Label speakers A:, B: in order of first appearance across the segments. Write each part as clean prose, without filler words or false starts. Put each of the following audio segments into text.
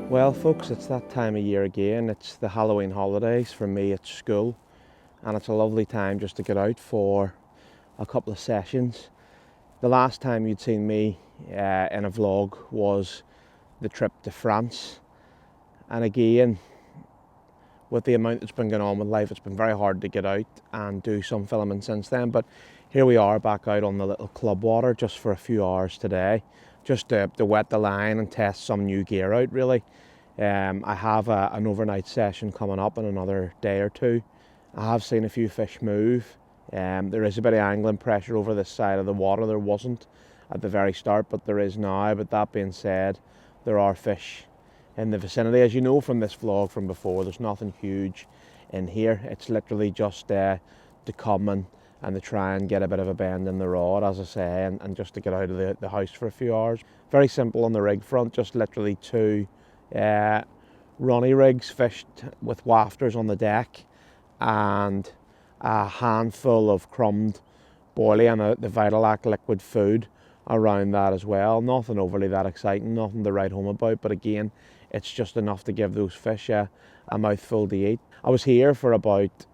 A: Well folks, it's that time of year again. It's the Halloween holidays. For me it's school, and it's a lovely time just to get out for a couple of sessions. The last time you'd seen me in a vlog was the trip to France, and again, with the amount that's been going on with life, it's been very hard to get out and do some filming since then. But here we are back out on the little club water just for a few hours today, just to wet the line and test some new gear out really. I have an overnight session coming up in another day or two. I have seen a few fish move. There is a bit of angling pressure over this side of the water. There wasn't at the very start, but there is now. But that being said, there are fish in the vicinity. As you know from this vlog from before, there's nothing huge in here. It's literally just to come and to try and get a bit of a bend in the rod, as I say, and just to get out of the house for a few hours. Very simple on the rig front, just literally two runny rigs fished with wafters on the deck, and a handful of crumbed boilie and the Vitalac liquid food around that as well. Nothing overly that exciting, nothing to write home about, but again, it's just enough to give those fish a mouthful to eat. I was here for about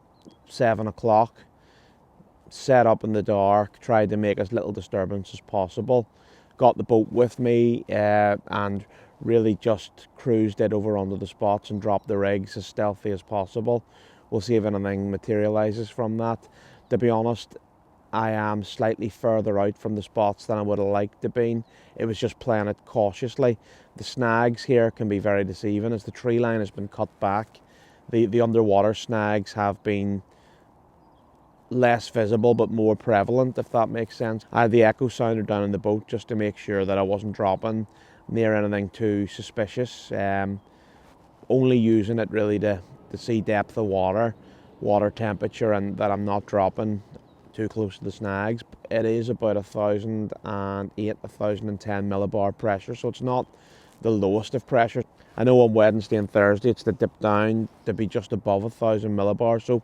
A: 7 o'clock, set up in the dark, tried to make as little disturbance as possible, got the boat with me and really just cruised it over onto the spots and dropped the rigs as stealthy as possible. We'll see if anything materialises from that. To be honest, I am slightly further out from the spots than I would have liked to be. It was just playing it cautiously. The snags here can be very deceiving as the tree line has been cut back. The underwater snags have been less visible but more prevalent, if that makes sense. I had the echo sounder down in the boat just to make sure that I wasn't dropping near anything too suspicious. Only using it really to see depth of water temperature, and that I'm not dropping too close to the snags. It is about 1,008, 1,010 millibar pressure, so it's not the lowest of pressure. I know on Wednesday and Thursday it's to dip down to be just above 1,000 millibar, so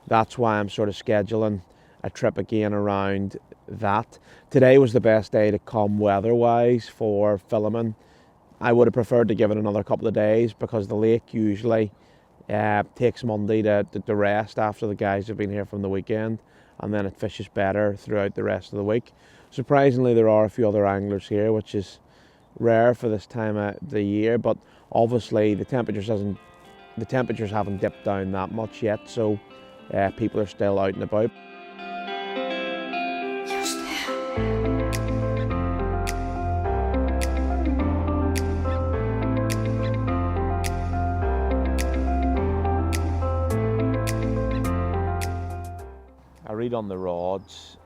A: that's why I'm sort of scheduling a trip again around that. Today was the best day to come weather-wise for filming. I would have preferred to give it another couple of days because the lake usually takes Monday to rest after the guys have been here from the weekend, and then it fishes better throughout the rest of the week. Surprisingly, there are a few other anglers here, which is rare for this time of the year, but obviously the temperatures haven't dipped down that much yet, so people are still out and about. I read on the rods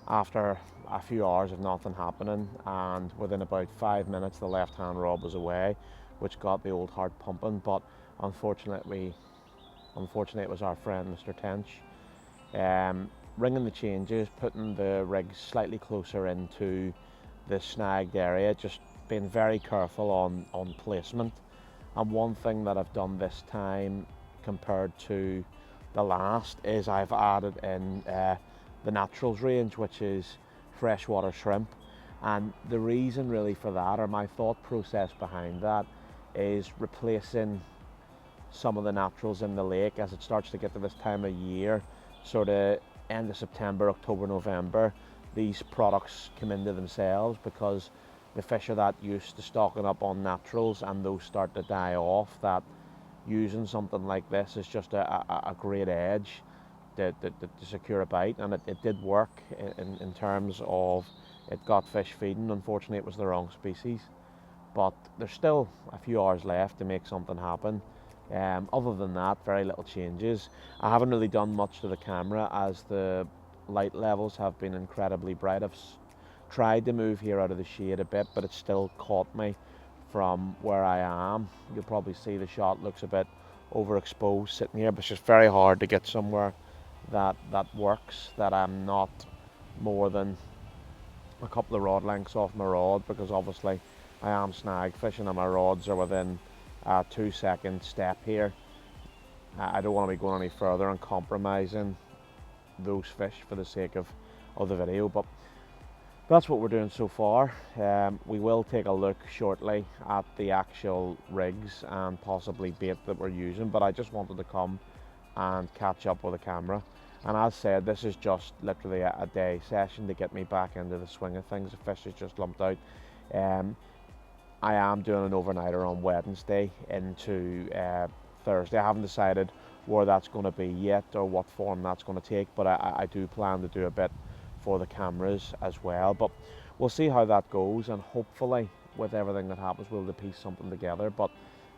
A: after a few hours of nothing happening, and within about 5 minutes the left hand rod was away, which got the old heart pumping. But unfortunately it was our friend Mr. Tench ringing the changes, putting the rigs slightly closer into the snagged area, just being very careful on placement. And one thing that I've done this time compared to the last is I've added in the naturals range, which is freshwater shrimp. And the reason really for that, or my thought process behind that, is replacing some of the naturals in the lake as it starts to get to this time of year, sort of end of September, October, November. These products come into themselves because the fish are that used to stocking up on naturals, and those start to die off, that using something like this is just a great edge to secure a bite. And it did work in terms of it got fish feeding. Unfortunately it was the wrong species, but there's still a few hours left to make something happen. Other than that, very little changes. I haven't really done much to the camera as the light levels have been incredibly bright. I've tried to move here out of the shade a bit, but it still caught me from where I am. You'll probably see the shot looks a bit overexposed sitting here, but it's just very hard to get somewhere that works, that I'm not more than a couple of rod lengths off my rod, because obviously I am snag fishing and my rods are within a 2-second step here. I don't want to be going any further and compromising those fish for the sake of the video. But That's what we're doing so far. We will take a look shortly at the actual rigs and possibly bait that we're using, but I just wanted to come and catch up with the camera. And as said, this is just literally a day session to get me back into the swing of things. The fish is just lumped out. I am doing an overnighter on Wednesday into Thursday. I haven't decided where that's going to be yet or what form that's going to take, but I do plan to do a bit for the cameras as well. But we'll see how that goes, and hopefully with everything that happens we'll piece something together. But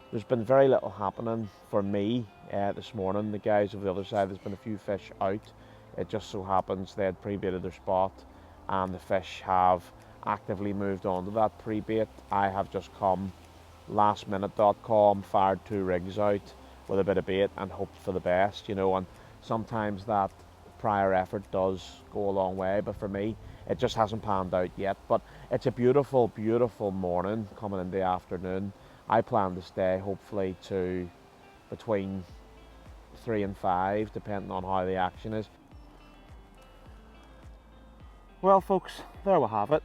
A: there's been very little happening for me this morning. The guys over the other side, there's been a few fish out. It just so happens they had pre-baited their spot and the fish have actively moved on to that pre-bait. I have just come lastminute.com, fired 2 rigs out with a bit of bait and hoped for the best, you know, and sometimes that prior effort does go a long way, but for me it just hasn't panned out yet. But it's a beautiful, beautiful morning coming in the afternoon. I plan to stay hopefully to between 3 and 5, depending on how the action is. Well folks, there we have it.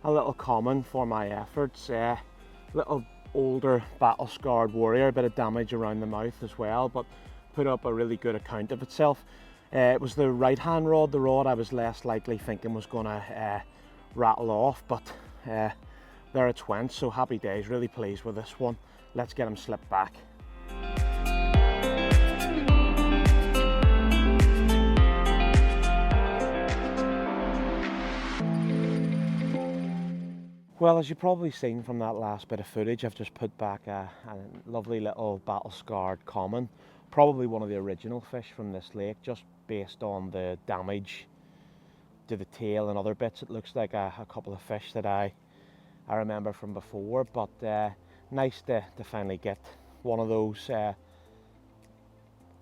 A: A little common for my efforts. Little older battle scarred warrior, a bit of damage around the mouth as well, but put up a really good account of itself. It was the right hand rod, the rod I was less likely thinking was going to rattle off, but there it's went. So happy days, really pleased with this one. Let's get him slipped back. Well, as you've probably seen from that last bit of footage, I've just put back a lovely little battle scarred common, probably one of the original fish from this lake, just based on the damage to the tail and other bits. It looks like a couple of fish that I remember from before, but nice to finally get one of those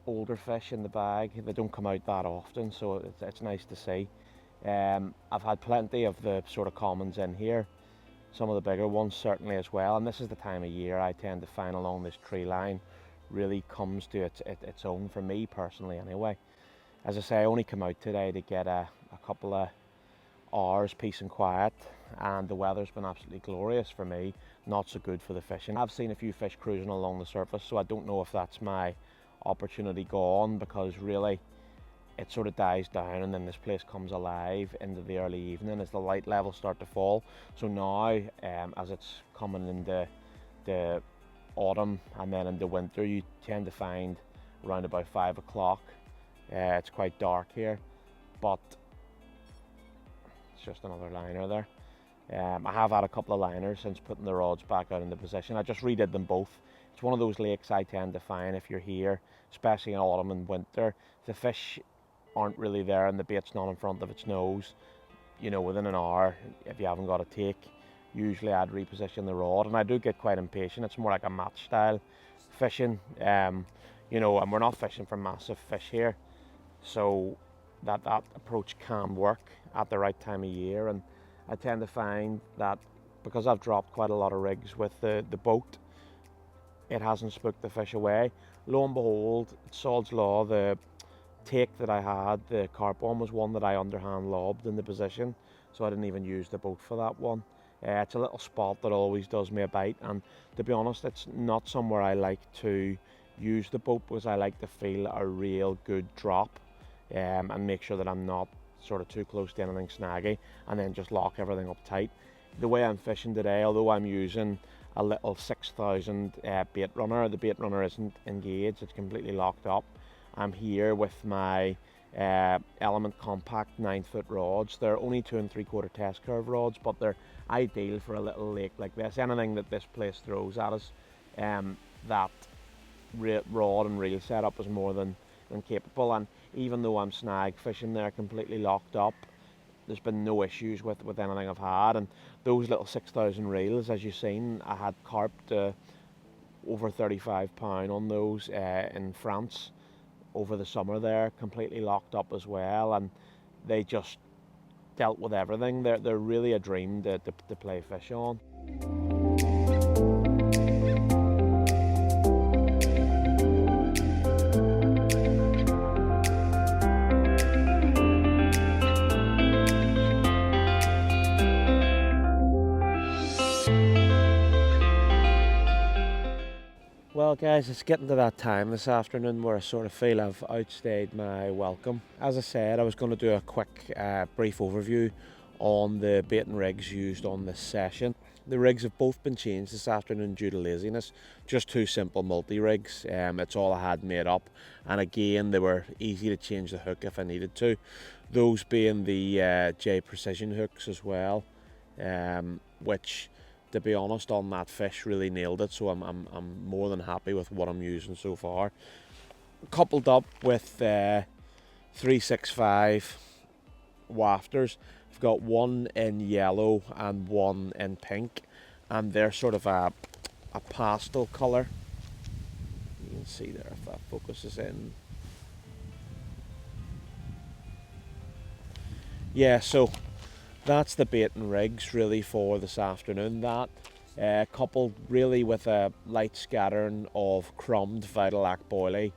A: older fish in the bag. They don't come out that often, so it's nice to see. I've had plenty of the sort of commons in here, some of the bigger ones certainly as well, and this is the time of year I tend to find along this tree line really comes to its own for me personally anyway. As I say, I only come out today to get a couple of hours peace and quiet, and the weather's been absolutely glorious for me, not so good for the fishing. I've seen a few fish cruising along the surface, so I don't know if that's my opportunity gone, because really it sort of dies down and then this place comes alive into the early evening as the light levels start to fall. So now as it's coming into the autumn and then into winter, you tend to find around about 5 o'clock it's quite dark here, but it's just another liner there. I have had a couple of liners since putting the rods back out into position. I just redid them both. It's one of those lakes I tend to find if you're here, especially in autumn and winter, the fish aren't really there and the bait's not in front of its nose, you know, within an hour, if you haven't got a take, usually I'd reposition the rod, and I do get quite impatient. It's more like a match style fishing, you know, and we're not fishing for massive fish here, so that approach can work at the right time of year. And I tend to find that because I've dropped quite a lot of rigs with the boat, it hasn't spooked the fish away. Lo and behold, sod's law, the take that I had, the carp one, was one that I underhand lobbed in the position, so I didn't even use the boat for that one. It's a little spot that always does me a bite, and to be honest, it's not somewhere I like to use the boat, because I like to feel a real good drop and make sure that I'm not sort of too close to anything snaggy, and then just lock everything up tight. The way I'm fishing today, although I'm using a little 6000 bait runner, the bait runner isn't engaged, it's completely locked up. I'm here with my Element Compact 9-foot rods. They're only 2 3/4 test curve rods, but they're ideal for a little lake like this. Anything that this place throws at us, that rod and reel setup is more than capable. And even though I'm snag fishing there completely locked up, there's been no issues with anything I've had. And those little 6000 reels, as you've seen, I had carp over 35 pound on those in France over the summer there, completely locked up as well, and they just dealt with everything. They're really a dream to play fish on. Well guys, it's getting to that time this afternoon where I sort of feel I've outstayed my welcome. As I said, I was going to do a quick brief overview on the bait and rigs used on this session. The rigs have both been changed this afternoon due to laziness. Just two simple multi-rigs. It's all I had made up, and again they were easy to change the hook if I needed to. Those being the J Precision hooks as well, which, to be honest, on that fish really nailed it, so I'm more than happy with what I'm using so far. Coupled up with 365 wafters. I've got one in yellow and one in pink, and they're sort of a pastel colour. You can see there if that focuses in. Yeah, so that's the bait and rigs really for this afternoon. That coupled really with a light scattering of crumbed Vitalac boilie,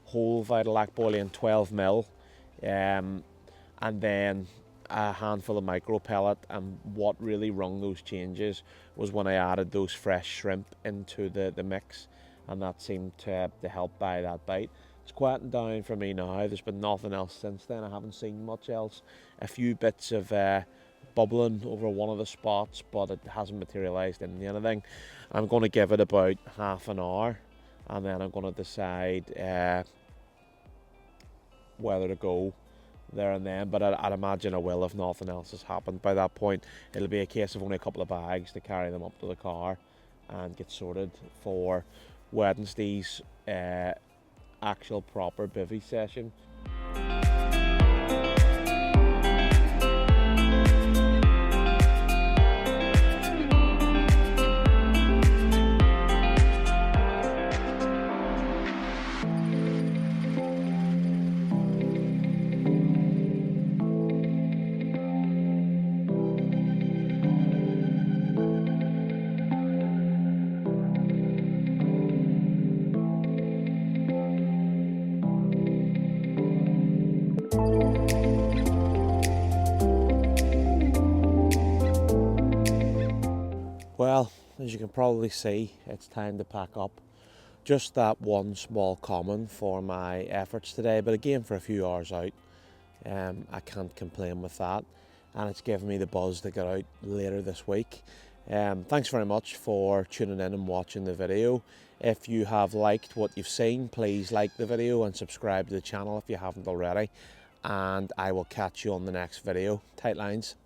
A: whole Vitalac boilie in 12mm, and then a handful of micro pellet. And what really rung those changes was when I added those fresh shrimp into the mix, and that seemed to help buy that bite. It's quieting down for me now. There's been nothing else since then. I haven't seen much else. A few bits of bubbling over one of the spots, but it hasn't materialised into anything. I'm going to give it about half an hour, and then I'm going to decide whether to go there and then, but I'd imagine I will if nothing else has happened by that point. It'll be a case of only a couple of bags to carry them up to the car and get sorted for Wednesday's actual proper bivvy session. Well, as you can probably see, it's time to pack up. Just that one small comment for my efforts today, but again, for a few hours out, I can't complain with that, and it's given me the buzz to get out later this week. Thanks very much for tuning in and watching the video. If you have liked what you've seen, please like the video and subscribe to the channel if you haven't already, and I will catch you on the next video. Tight lines.